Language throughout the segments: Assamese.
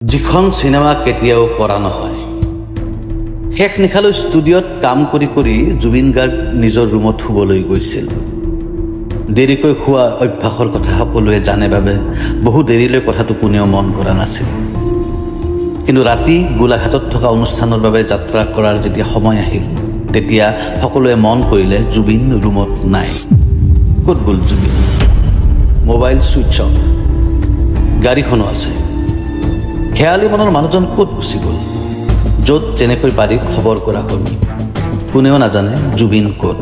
যিখন সিনেমা কেতিয়াও কৰা নহয় শেষ নিশালৈ ষ্টুডিঅ'ত কাম কৰি কৰি জুবিন গাৰ্গ নিজৰ ৰুমত শুবলৈ গৈছিল দেৰিকৈ শুৱা অভ্যাসৰ কথা সকলোৱে জানে বাবে বহু দেৰিলৈ কথাটো কোনেও মন কৰা নাছিল কিন্তু ৰাতি গোলাঘাটত থকা অনুষ্ঠানৰ বাবে যাত্ৰা কৰাৰ যেতিয়া সময় আহিল তেতিয়া সকলোৱে মন কৰিলে জুবিন ৰুমত নাই ক'ত গ'ল জুবিন মোবাইল সুইচ অফ গাড়ীখনো আছে খেয়ালি মনৰ মানুহজন ক'ত গুচি গ'ল য'ত যেনেকৈ পাৰি খবৰ কৰা হ'ল কোনেও নাজানে জুবিন ক'ত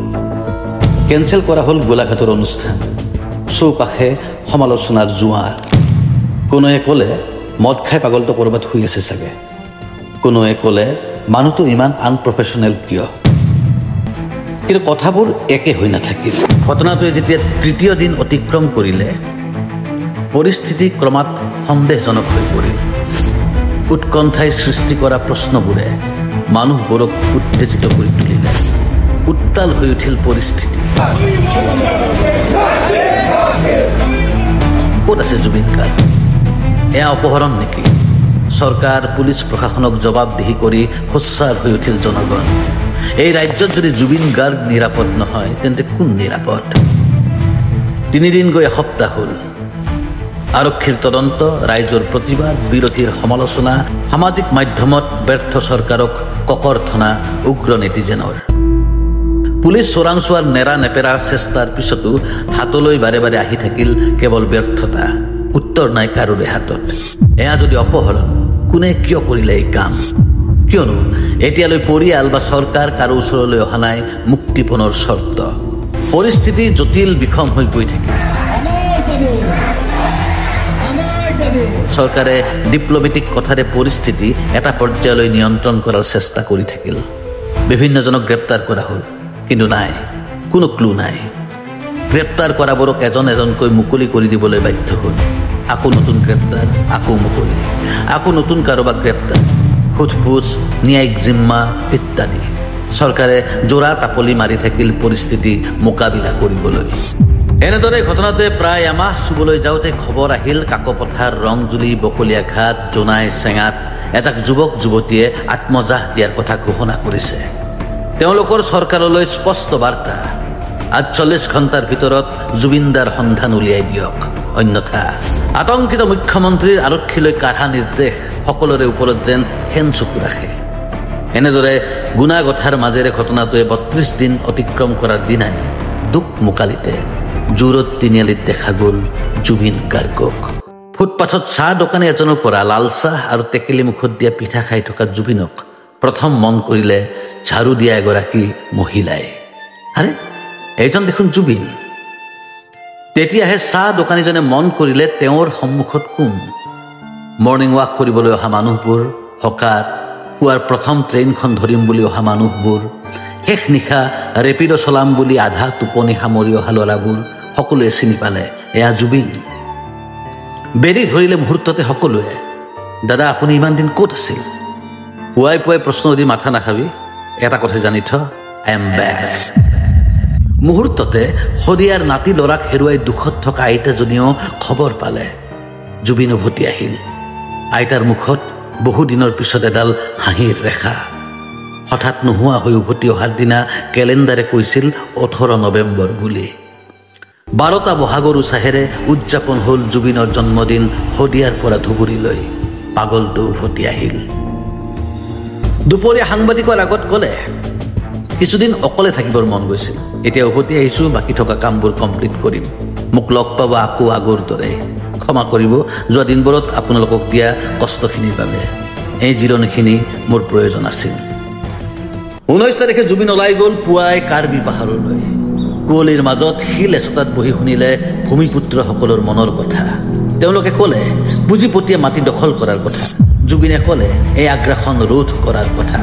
কেঞ্চেল কৰা হ'ল গোলাঘাটৰ অনুষ্ঠান চৌপাশে সমালোচনাৰ জোৱাৰ কোনোৱে ক'লে মদ খাই পাগলটো ক'ৰবাত শুই আছে চাগে কোনোৱে ক'লে মানুহটো ইমান আনপ্ৰফেশ্যনেল কিয় কিন্তু কথাবোৰ একে হৈ নাথাকিল ঘটনাটোৱে যেতিয়া তৃতীয় দিন অতিক্ৰম কৰিলে পৰিস্থিতি ক্ৰমাৎ সন্দেহজনক হৈ পৰিল উৎকণ্ঠাই সৃষ্টি কৰা প্ৰশ্নবোৰে মানুহবোৰক উত্তেজিত কৰি তুলিলে উত্তাল হৈ উঠিল পৰিস্থিতি ক'ত আছে জুবিন গাৰ্গ এয়া অপহৰণ নেকি চৰকাৰ পুলিচ প্ৰশাসনক জবাবদিহি কৰি সোচ্চাৰ হৈ উঠিল জনগণ এই ৰাজ্যত যদি জুবিন গাৰ্গ নিৰাপদ নহয় তেন্তে কোন নিৰাপদ তিনিদিন গৈ এসপ্তাহ হ'ল আৰক্ষীৰ তদন্ত ৰাইজৰ প্ৰতিবাদ বিৰোধীৰ সমালোচনা সামাজিক মাধ্যমত ব্যৰ্থ চৰকাৰক ককৰ্থনা উগ্ৰ নেটিজেনৰ পুলিচ চোৰাংচোৱাৰ নেৰা নেপেৰাৰ চেষ্টাৰ পিছতো হাতলৈ বাৰে বাৰে আহি থাকিল কেৱল ব্যৰ্থতা উত্তৰ নাই কাৰোৰে হাতত এয়া যদি অপহৰণ কোনে কিয় কৰিলে এই কাম কিয়নো এতিয়ালৈ পৰিয়াল বা চৰকাৰ কাৰো ওচৰলৈ অহা নাই মুক্তিপণৰ চৰ্ত পৰিস্থিতি জটিল বিষম হৈ গৈ থাকিল চৰকাৰে ডিপ্লমেটিক কথাৰে পৰিস্থিতি এটা পৰ্যায়লৈ নিয়ন্ত্ৰণ কৰাৰ চেষ্টা কৰি থাকিল বিভিন্নজনক গ্ৰেপ্তাৰ কৰা হ'ল কিন্তু নাই কোনো ক্লু নাই গ্ৰেপ্তাৰ কৰাবোৰক এজন এজনকৈ মুকলি কৰি দিবলৈ বাধ্য হ'ল আকৌ নতুন গ্ৰেপ্তাৰ আকৌ মুকলি আকৌ নতুন কাৰোবাক গ্ৰেপ্তাৰ সোধপোছ ন্যায়িক জিম্মা ইত্যাদি চৰকাৰে জোৰা তাপলি মাৰি থাকিল পৰিস্থিতি মোকাবিলা কৰিবলৈ এনেদৰে ঘটনাটোৱে প্ৰায় এমাহ চুবলৈ যাওঁতে খবৰ আহিল কাকপথাৰ ৰংজুলি বকলীয়া ঘাট জোনাই চেঙাত এজাক যুৱক যুৱতীয়ে আত্মজাহ দিয়াৰ কথা ঘোষণা কৰিছে তেওঁলোকৰ চৰকাৰলৈ স্পষ্ট বাৰ্তা ৪৮ ঘণ্টাৰ ভিতৰত জুবিনদাৰ সন্ধান উলিয়াই দিয়ক অন্যথা আতংকিত মুখ্যমন্ত্ৰীৰ আৰক্ষীলৈ কাঢ়া নিৰ্দেশ সকলোৰে ওপৰত যেন হেন চকু ৰাখে এনেদৰে গুণাগথাৰ মাজেৰে ঘটনাটোৱে ৩২ দিন অতিক্ৰম কৰাৰ দিনাই দুখ মোকালিতে জোৰত তিনিআলিত দেখা গ'ল জুবিন গাৰ্গক ফুটপাথত চাহ দোকানী এজনৰ পৰা লাল চাহ আৰু টেকেলি মুখত দিয়া পিঠা খাই থকা জুবিনক প্ৰথম মন কৰিলে ঝাৰু দিয়া এগৰাকী মহিলাই আৰে এইজন দেখোন জুবিন তেতিয়াহে চাহ দোকানীজনে মন কৰিলে তেওঁৰ সন্মুখত কোন মৰ্ণিং ৱাক কৰিবলৈ অহা মানুহবোৰ হকাৰ পুৱাৰ প্ৰথম ট্ৰেইনখন ধৰিম বুলি অহা মানুহবোৰ শেষ নিশা ৰেপিড' চলাম বুলি আধা টোপনি সামৰি অহা ল'ৰাবোৰ সকলোৱে চিনি পালে এয়া জুবিন বেৰি ধৰিলে মুহূৰ্ততে সকলোৱে দাদা আপুনি ইমান দিন ক'ত আছিল পুৱাই পুৱাই প্ৰশ্ন দি মাথা নাখাবি এটা কথা জানি থ আই এম বেক মুহূৰ্ততে শদিয়াৰ নাতি ল'ৰাক হেৰুৱাই দুখত থকা আইতাজনীয়েও খবৰ পালে জুবিন উভতি আহিল আইতাৰ মুখত বহুদিনৰ পিছত এডাল হাঁহিৰ ৰেখা হঠাৎ নোহোৱা হৈ উভতি অহাৰ দিনা কেলেণ্ডাৰে কৈছিল ১৮ নৱেম্বৰ বুলি ১২টা বহাগৰ উচাহেৰে উদযাপন হ'ল জুবিনৰ জন্মদিন শদিয়াৰ পৰা ধুবুৰীলৈ পাগলটো উভতি আহিল দুপৰীয়া সাংবাদিকৰ আগত ক'লে কিছুদিন অকলে থাকিবৰ মন গৈছিল এতিয়া উভতি আহিছোঁ বাকী থকা কামবোৰ কমপ্লিট কৰিম মোক লগ পাব আকৌ আগৰ দৰে ক্ষমা কৰিব যোৱা দিনবোৰত আপোনালোকক দিয়া কষ্টখিনিৰ বাবে এই জিৰণিখিনি মোৰ প্ৰয়োজন আছিল ১৯ তাৰিখে জুবিন ওলাই গ'ল পুৱাই কাৰ্বি পাহাৰলৈ কুঁৱলীৰ মাজত শিল এচটাত বহি শুনিলে ভূমিপুত্ৰসকলৰ মনৰ কথা তেওঁলোকে ক'লে পুঁজিপতিয়ে মাটি দখল কৰাৰ কথা জুবিনে ক'লে এই আগ্ৰাসন ৰোধ কৰাৰ কথা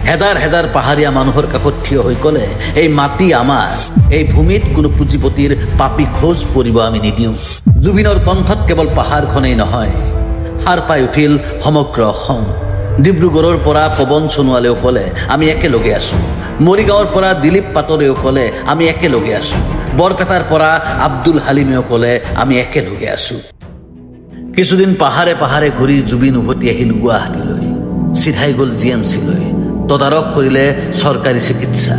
হেজাৰ হেজাৰ পাহাৰীয়া মানুহৰ কাষত থিয় হৈ ক'লে এই মাটি আমাৰ এই ভূমিত কোনো পুঁজিপতিৰ পাপী খোজ পৰিব আমি নিদিওঁ জুবিনৰ কণ্ঠত কেৱল পাহাৰখনেই নহয় সাৰ পাই উঠিল সমগ্ৰ অসম ডিব্ৰুগড়ৰ পৰা পৱন সোণোৱালেও ক'লে আমি একেলগে আছোঁ মৰিগাঁৱৰ পৰা দিলীপ পাটৰেও ক'লে আমি একেলগে আছোঁ বৰপেটাৰ পৰা আব্দুল হালিমেও ক'লে আমি একেলগে আছোঁ কিছুদিন পাহাৰে পাহাৰে ঘূৰি জুবিন উভতি আহিল গুৱাহাটীলৈ। চিধাই গ'ল GMCলৈ। তদাৰক কৰিলে চৰকাৰী চিকিৎসা।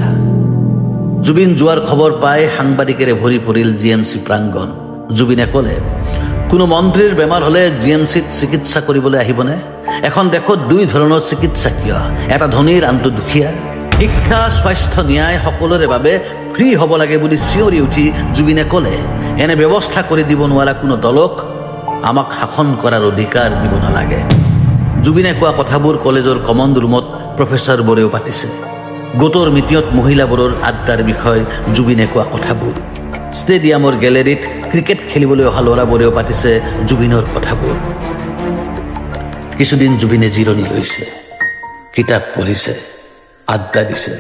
জুবিন যোৱাৰ খবৰ পাই সাংবাদিকেৰে ভৰি পৰিল GMC প্ৰাংগণ। জুবিনে ক'লে, কোনো মন্ত্ৰীৰ বেমাৰ হ'লে GMCত চিকিৎসা কৰিবলৈ আহিবনে? এখন দেশত দুই ধৰণৰ চিকিৎসা কিয়? এটা ধনীৰ, আনটো দুখীয়াৰ। শিক্ষা, স্বাস্থ্য, ন্যায় সকলোৰে বাবে ফ্ৰী হ'ব লাগে বুলি চিঞৰি উঠি জুবিনে ক'লে, এনে ব্যৱস্থা কৰি দিব নোৱাৰা কোনো দলক আমাক শাসন কৰাৰ অধিকাৰ দিব নালাগে। জুবিনে কোৱা কথাবোৰ কলেজৰ কমন ৰুমত প্ৰফেচাৰবোৰেও পাতিছে। গোটৰ মিটিঙত মহিলাবোৰৰ আড্ডাৰ বিষয় জুবিনে কোৱা কথাবোৰ। ষ্টেডিয়ামৰ গেলেৰীত ক্ৰিকেট খেলিবলৈ অহা ল'ৰাবোৰেও পাতিছে জুবিনৰ কথাবোৰ। কিছুদিন জুবিনে জিৰণি লৈছে, কিতাপ পঢ়িছে, আড্ডা দিছে,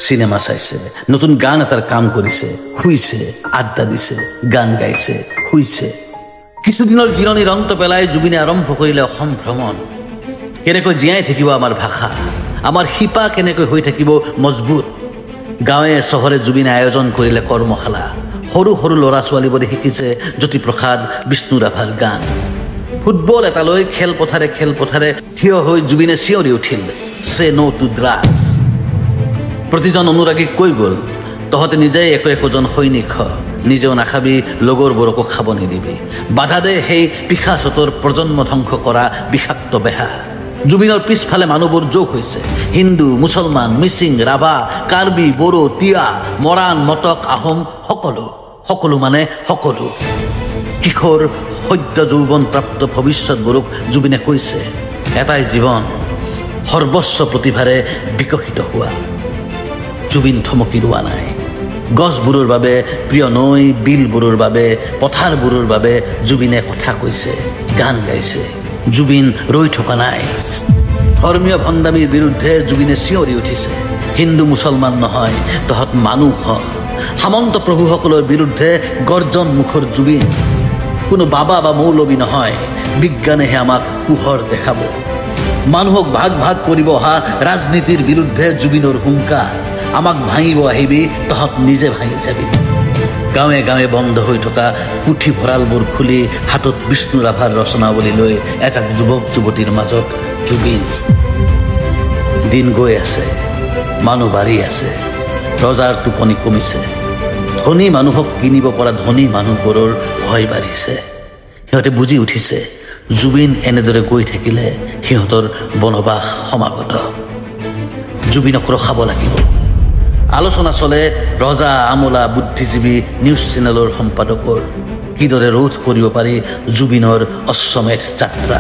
চিনেমা চাইছে, নতুন গান এটাৰ কাম কৰিছে, শুইছে, আড্ডা দিছে, গান গাইছে, শুইছে। কিছুদিনৰ জিৰণিৰ অন্ত পেলাই জুবিনে আৰম্ভ কৰিলে অসম ভ্ৰমণ। কেনেকৈ জীয়াই থাকিব আমাৰ ভাষা, আমাৰ শিপা কেনেকৈ হৈ থাকিব মজবুত। গাঁৱে চহৰে জুবিনে আয়োজন কৰিলে কৰ্মশালা। সৰু সৰু ল'ৰা ছোৱালীবোৰে শিকিছে জ্যোতিপ্ৰসাদ, বিষ্ণু ৰাভাৰ গান। ফুটবল এটালৈ খেলপথাৰে থিয় হৈ জুবিনে চিঞৰি উঠিল, সে নো টু ড্ৰাগছ। প্ৰতিজন অনুৰাগীক কৈ গ'ল, তহঁতে নিজেই একোজন সৈনিক হ, নিজেও নাখাবি, লগৰবোৰকো খাব নিদিবি। বাধা দে সেই পিশাচতৰ প্ৰজন্ম ধ্বংস কৰা বিষাক্ত বেহা। জুবিনৰ পিছফালে মানুহবোৰ যোগ হৈছে। হিন্দু, মুছলমান, মিচিং, ৰাভা, কাৰ্বি, বড়ো, তিৱা, মৰাণ, মটক, আহোম, সকলো মানে সকলো। কিশোৰ সদ্য যৌৱনপ্ৰাপ্ত ভৱিষ্যতবোৰক জুবিনে কৈছে, এটাই জীৱন, সৰ্বস্ব প্ৰতিভাৰে বিকশিত হোৱা। জুবিন থমকি ৰোৱা নাই। গছবোৰৰ বাবে, প্ৰিয় নৈ বিলবোৰৰ বাবে, পথাৰবোৰৰ বাবে জুবিনে কথা কৈছে, গান গাইছে। জুবিন ৰৈ থকা নাই। ধৰ্মীয় ভণ্ডামীৰ বিৰুদ্ধে জুবিনে চিঞৰি উঠিছে, হিন্দু মুছলমান নহয়, তহঁত মানুহ হ। সামন্ত প্ৰভুসকলৰ বিৰুদ্ধে গৰ্জন মুখৰ জুবিন। কোনো বাবা বা মৌলবী নহয়, বিজ্ঞানেহে আমাক পোহৰ দেখাব। মানুহক ভাগ ভাগ কৰিব অহা ৰাজনীতিৰ বিৰুদ্ধে জুবিনৰ হুংকাৰ, আমাক ভাঙিব আহিবি, তহঁত নিজে ভাঙি যাবি। গাঁৱে গাঁৱে বন্ধ হৈ থকা পুথিভঁৰালবোৰ খুলি হাতত বিষ্ণু ৰাভাৰ ৰচনাৱলী লৈ এজাক যুৱক যুৱতীৰ মাজত জুবিন। দিন গৈ আছে, মানুহ বাঢ়ি আছে, ৰজাৰ টোপনি কমিছে। ধনী মানুহক কিনিব পৰা ধনী মানুহবোৰৰ ভয় বাঢ়িছে। সিহঁতে বুজি উঠিছে, জুবিন এনেদৰে গৈ থাকিলে সিহঁতৰ বনবাস সমাগত। জুবিনক ৰখাব লাগিব। আলোচনা চলে ৰজা, আমোলা, বুদ্ধিজীৱী, নিউজ চেনেলৰ সম্পাদকৰ। কিদৰে ৰোধ কৰিব পাৰি জুবিনৰ অশ্বমেধ যাত্ৰা।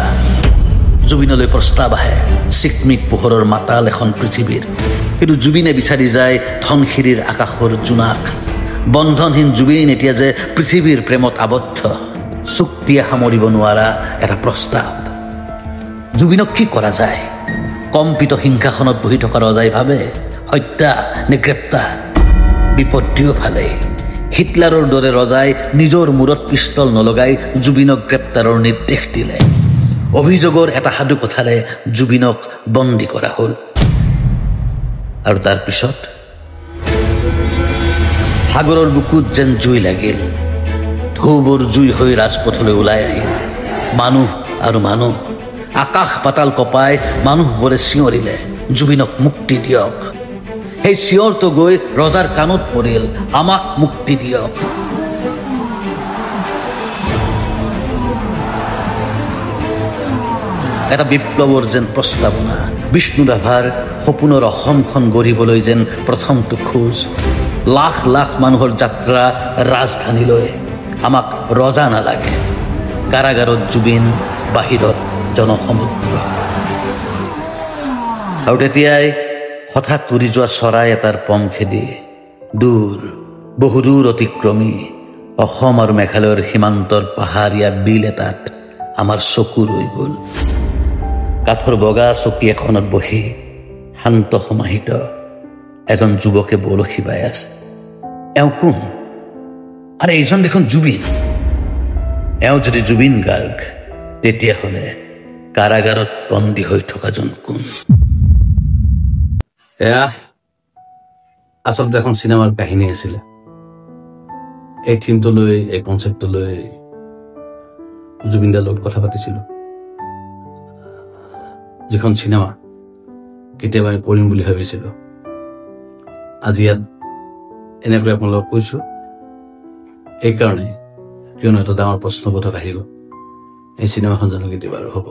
জুবিনলৈ প্ৰস্তাৱ আহে চিকমিক পোহৰৰ মাতাল এখন পৃথিৱীৰ। কিন্তু জুবিনে বিচাৰি যায় ধনশিৰিৰ আকাশৰ জোনাক। বন্ধনহীন জুবিন এতিয়া যে পৃথিৱীৰ প্ৰেমত আবদ্ধ। চুক্তিয়ে সামৰিব নোৱাৰা এটা প্ৰস্তাৱ। জুবিনক কি কৰা যায়? কম্পিত সিংহাসনত বহি থকা ৰজাই ভাবে, হত্যা নে গ্ৰেপ্তাৰ? বিপদ ফালে হিটলাৰৰ দৰে ৰজাই নিজৰ মূৰত পিষ্টল নলগাই জুবিনক গ্ৰেপ্তাৰৰ নিৰ্দেশ দিলে। অভিযোগৰ এটা সাধু কথাৰে জুবিনক বন্দী কৰা হ'ল। আৰু তাৰ পিছত সাগৰৰ বুকুত যেন জুই লাগিল। ঢৌবোৰ জুই হৈ ৰাজপথলৈ ওলাই আহিল। মানুহ আৰু মানুহ, আকাশ পাতাল কপাই মানুহবোৰে চিঞৰিলে, জুবিনক মুক্তি দিয়ক। সেই চিঞৰটো গৈ ৰজাৰ কাণত পৰিল, আমাক মুক্তি দিয়ক। এটা বিপ্লৱৰ যেন প্ৰস্তাৱনা। বিষ্ণু ৰাভাৰ সপোনৰ অসমখন গঢ়িবলৈ যেন প্ৰথমটো খোজ। লাখ লাখ মানুহৰ যাত্ৰা ৰাজধানীলৈ। আমাক ৰজা নালাগে। কাৰাগাৰত জুবিন, বাহিৰত জনসমুদ্ৰ। আৰু তেতিয়াই হঠাৎ উৰি যোৱা চৰাই এটাৰ পম খেদি দূৰ, বহুদূৰ অতিক্ৰমী অসম আৰু মেঘালয়ৰ সীমান্তৰ পাহাৰীয়া বিল এটাত আমাৰ চকু ৰৈ গ'ল। কাঠৰ বগা চকী এখনত বহি শান্ত সমাহিত এজন যুৱকে বৰশী বাই আছে। এওঁ কোন? আৰে এইজন দেখোন জুবিন। এওঁ যদি জুবিন গাৰ্গ, তেতিয়াহ'লে কাৰাগাৰত বন্দী হৈ থকাজন কোন? এয়া আচলতে এখন চিনেমাৰ কাহিনী আছিলে। এই থিমটো লৈ, এই কনচেপ্টটো লৈ জুবিন দাৰ লগত কথা পাতিছিলো, যিখন চিনেমা কেতিয়াবা আমি কৰিম বুলি ভাবিছিলো। আজি ইয়াত এনেকৈ আপোনালোকক কৈছো এইকাৰণে, কিয়নো এটা ডাঙৰ প্ৰশ্নবোধক আহিব, এই চিনেমাখন জানো কেতিয়াবা আৰু হ'ব।